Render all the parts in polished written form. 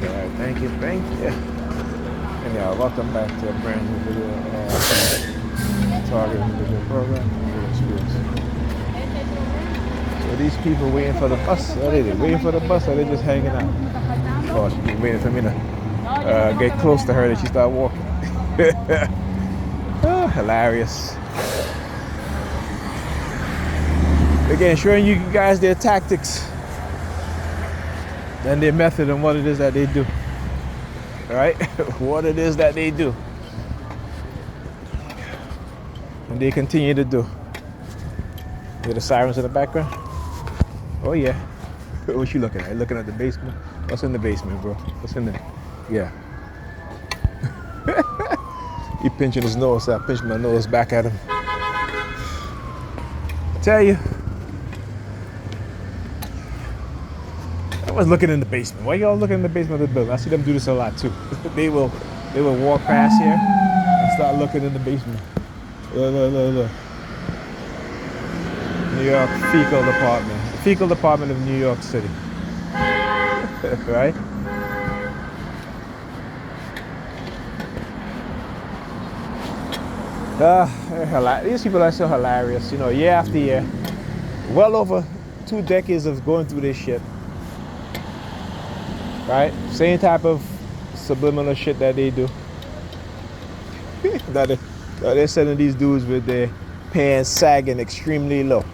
Yeah, thank you, thank you. And yeah, welcome back to a brand new video target individual program. Good experience. So these people waiting for the bus. What are they? Waiting for the bus or they just hanging out? Oh, she been waiting for me to get close to her that she start walking. Oh, hilarious. Again, showing you guys their tactics and their method and what it is that they do. All right? What it is that they do. And they continue to do. Hear the sirens in the background? Oh yeah. What you looking at? Looking at the basement? What's in the basement, bro? What's in there? Yeah. He pinching his nose, so I pinched my nose back at him. I tell you, I was looking in the basement. Why y'all looking in the basement of the building? I see them do this a lot too. they will walk past here and start looking in the basement. Look. New York fecal department of New York City. Right? These people are so hilarious. You know, year after year, well over 2 decades of going through this shit. Right? Same type of subliminal shit that they do. that they're sending these dudes with their pants sagging extremely low.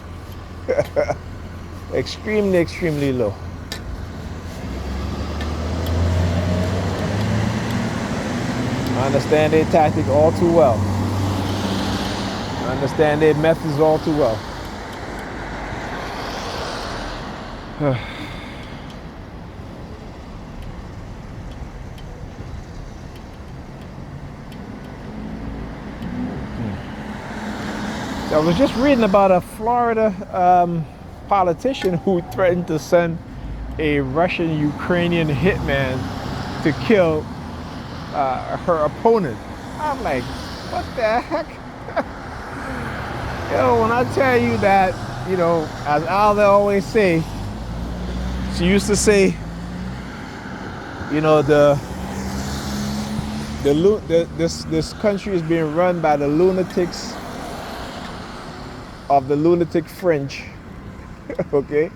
extremely low. I understand their tactic all too well. I understand their methods all too well. I was just reading about a Florida politician who threatened to send a Russian-Ukrainian hitman to kill her opponent. I'm like, what the heck? Yo, when I tell you that, you know, as Alda always say, she used to say, you know, this country is being run by the lunatics of the lunatic fringe. Okay?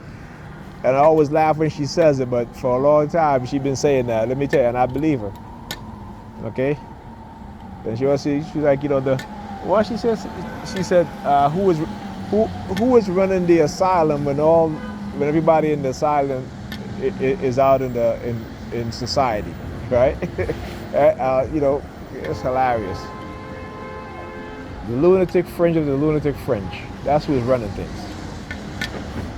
And I always laugh when she says it, but for a long time she's been saying that. Let me tell you, and I believe her. Okay? And she's like, you know, what she said, who is running the asylum when everybody in the asylum is out in society, right? You know, it's hilarious. The lunatic fringe of the lunatic fringe. That's who's running things.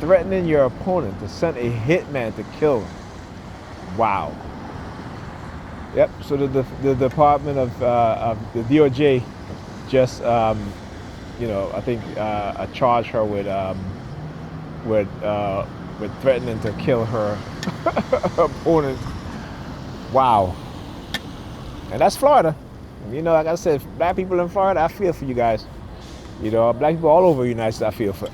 Threatening your opponent to send a hitman to kill him. Wow. Yep. So the Department of the DOJ just you know, I think charged her with threatening to kill her opponent. Wow. And that's Florida. You know, like I said, black people in Florida, I feel for you guys. You know, black people all over the United States,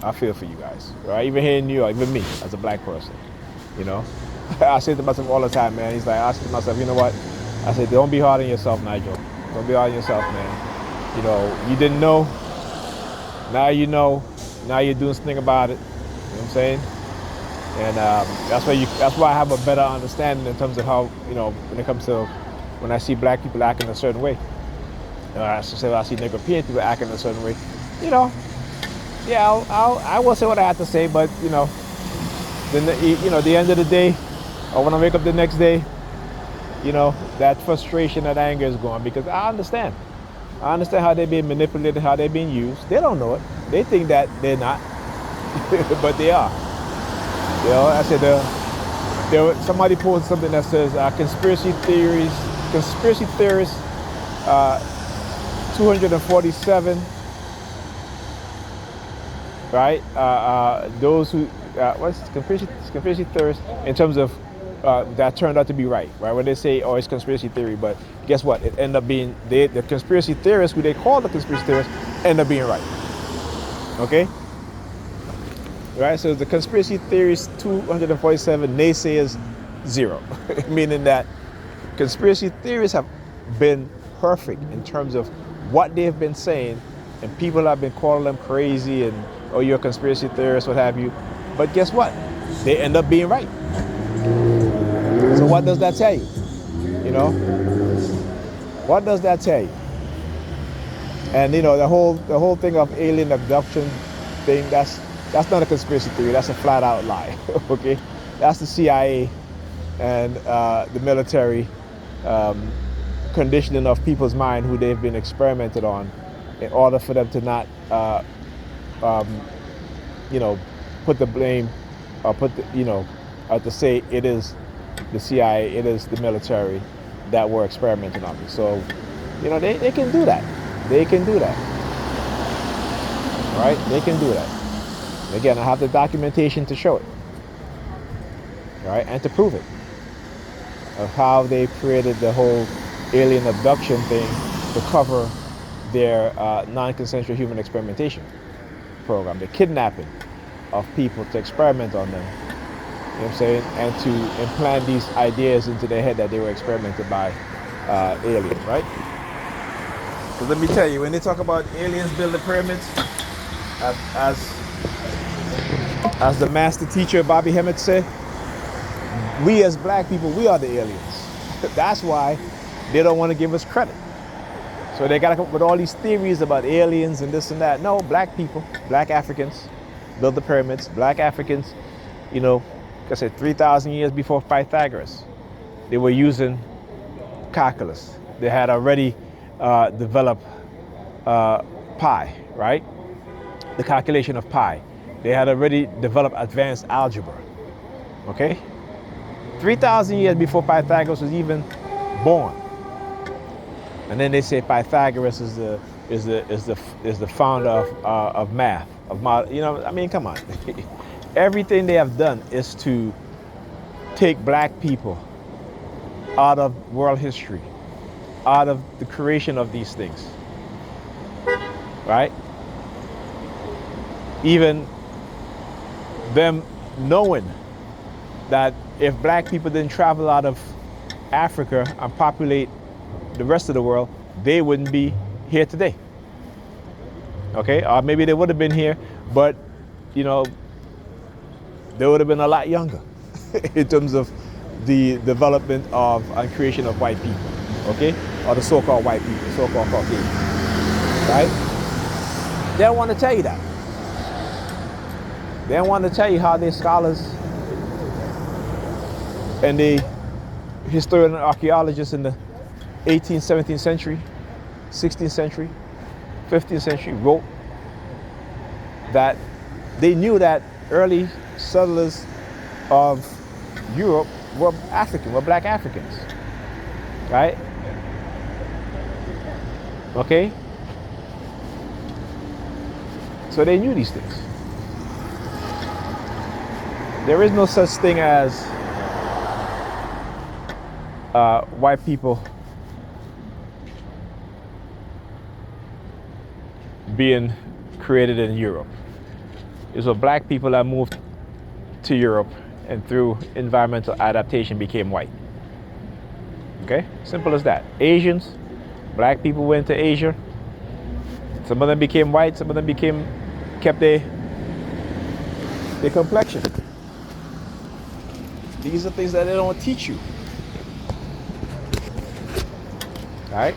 I feel for you guys. Right? Even here in New York, even me as a black person. You know, I say to myself all the time, man. He's like, I say to myself, you know what? I said, don't be hard on yourself, Nigel. Don't be hard on yourself, man. You know, you didn't know. Now you know. Now you're doing something about it. You know what I'm saying? And that's why I have a better understanding in terms of how, you know, when it comes to when I see black people acting a certain way. I see European people acting a certain way. You know, yeah, I will say what I have to say, but you know, at the end of the day, or when I wake up the next day, you know, that frustration, that anger is gone because I understand. I understand how they're being manipulated, how they're being used. They don't know it. They think that they're not, but they are. You know, I said somebody posted something that says conspiracy theorists, 247. Right? Those who what's conspiracy theorists in terms of that turned out to be right? When they say, oh, it's conspiracy theory, but guess what? It ended up being the conspiracy theorists, who they call the conspiracy theorists, end up being right. Okay? Right? So the conspiracy theories 247, naysayers 0, meaning that Conspiracy theories have been perfect in terms of what they've been saying, and people have been calling them crazy and, oh, you're a conspiracy theorist, what have you. But guess what? They end up being right. So what does that tell you? You know, what does that tell you? And you know, the whole thing of alien abduction thing, that's not a conspiracy theory. That's a flat out lie. Okay, that's the CIA and the military conditioning of people's mind who they've been experimented on in order for them to not, you know, put the blame or to say it is the CIA, it is the military that were experimenting on me. So, you know, they can do that. They can do that. Right? They can do that. Again, I have the documentation to show it. Right? And to prove it. Of how they created the whole alien abduction thing to cover their non-consensual human experimentation program, the kidnapping of people to experiment on them. You know what I'm saying? And to implant these ideas into their head that they were experimented by aliens, right? Because let me tell you, when they talk about aliens building pyramids, as the master teacher Bobby Hemmett said, we as black people, we are the aliens. That's why they don't want to give us credit. So they got to come up with all these theories about aliens and this and that. No, black people, black Africans built the pyramids. Black Africans, you know, like I said, 3,000 years before Pythagoras, they were using calculus. They had already developed pi, right? The calculation of pi. They had already developed advanced algebra, okay? 3,000 years before Pythagoras was even born. And then they say Pythagoras is the founder of math, you know. I mean, come on. Everything they have done is to take black people out of world history, out of the creation of these things, right? Even them knowing that if black people didn't travel out of Africa and populate the rest of the world, they wouldn't be here today. Okay, or maybe they would have been here, but you know, they would have been a lot younger in terms of the development of and creation of white people, okay, or the so-called white people, so-called Caucasians, right? They don't want to tell you that. They don't want to tell you how their scholars and the historian and archaeologists in the 18th, 17th century, 16th century, 15th century wrote that they knew that early settlers of Europe were African, were black Africans, right? Okay? So they knew these things. There is no such thing as white people being created in Europe. It was black people that moved to Europe and through environmental adaptation became white. Okay? Simple as that. Asians, black people went to Asia. Some of them became white, some of them kept their complexion. These are things that they don't teach you. Right?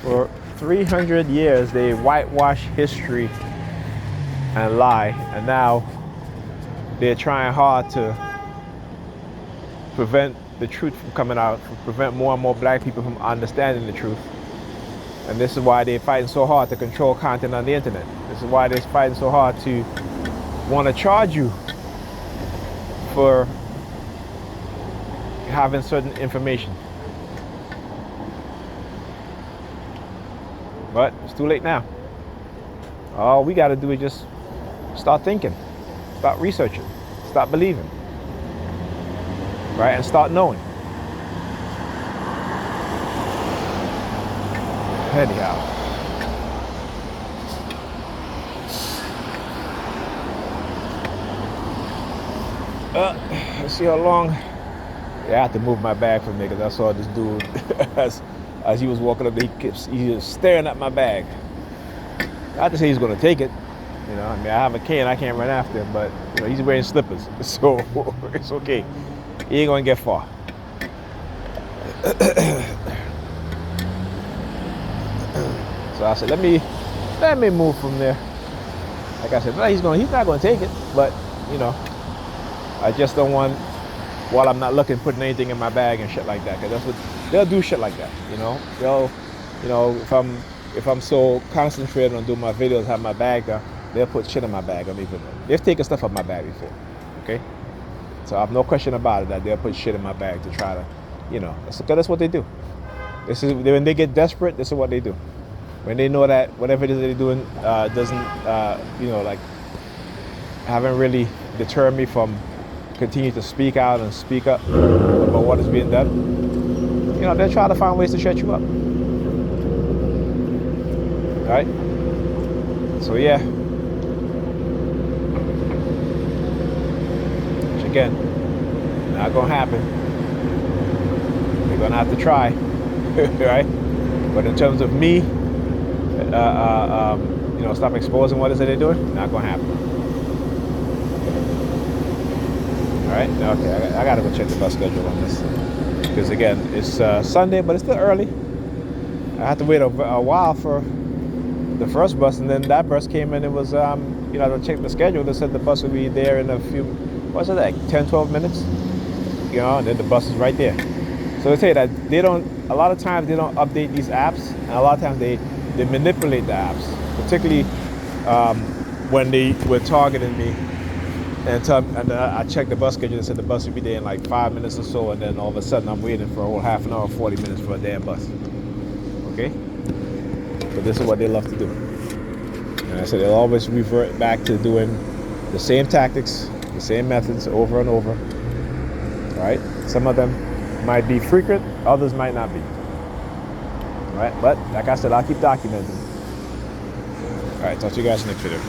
For 300 years, they whitewash history and lie, and now they're trying hard to prevent the truth from coming out, prevent more and more black people from understanding the truth. And this is why they're fighting so hard to control content on the internet. This is why they're fighting so hard to want to charge you for having certain information. But it's too late now. All we got to do is just start thinking, start researching, start believing, right? And start knowing. Anyhow. Let's see how long I had to move my bag from there because I saw this dude as he was walking up there, he was staring at my bag. Not to say he's going to take it. You know, I mean, I have a cane, I can't run after him, but you know, he's wearing slippers, so it's okay. He ain't going to get far. So I said, let me move from there. Like I said, no, he's not going to take it, but you know, I just don't want, while I'm not looking, putting anything in my bag and shit like that, because that's what they'll do, shit like that. You know, they'll, you know, if I'm so concentrated on doing my videos, have my bag there, they'll put shit in my bag. I don't even know. They've taken stuff out of my bag before. Okay, so I have no question about it that they'll put shit in my bag to try to, you know, that's what they do. This is when they get desperate. This is what they do. When they know that whatever it is they're doing doesn't, you know, like, haven't really deterred me from continue to speak out and speak up about what is being done, you know, they'll try to find ways to shut you up. All right? So yeah. Which again, not gonna happen. We're gonna have to try, right? But in terms of me, you know, stop exposing what is it they're doing, not gonna happen. All right, okay, I gotta go check the bus schedule on this, because again, it's Sunday, but it's still early. I had to wait a while for the first bus, and then that bus came in. It was, you know, I checked the schedule. They said the bus would be there in a few, what's it, like 10-12 minutes? You know, and then the bus is right there. So they say that a lot of times they don't update these apps, and a lot of times they manipulate the apps, particularly when they were targeting me. And I checked the bus schedule and said the bus would be there in like 5 minutes or so, and then all of a sudden I'm waiting for a whole half an hour, 40 minutes for a damn bus. Okay? But this is what they love to do. And I said they'll always revert back to doing the same tactics, the same methods over and over. Right? Some of them might be frequent, others might not be. Right? But like I said, I'll keep documenting. All right, talk to you guys next video.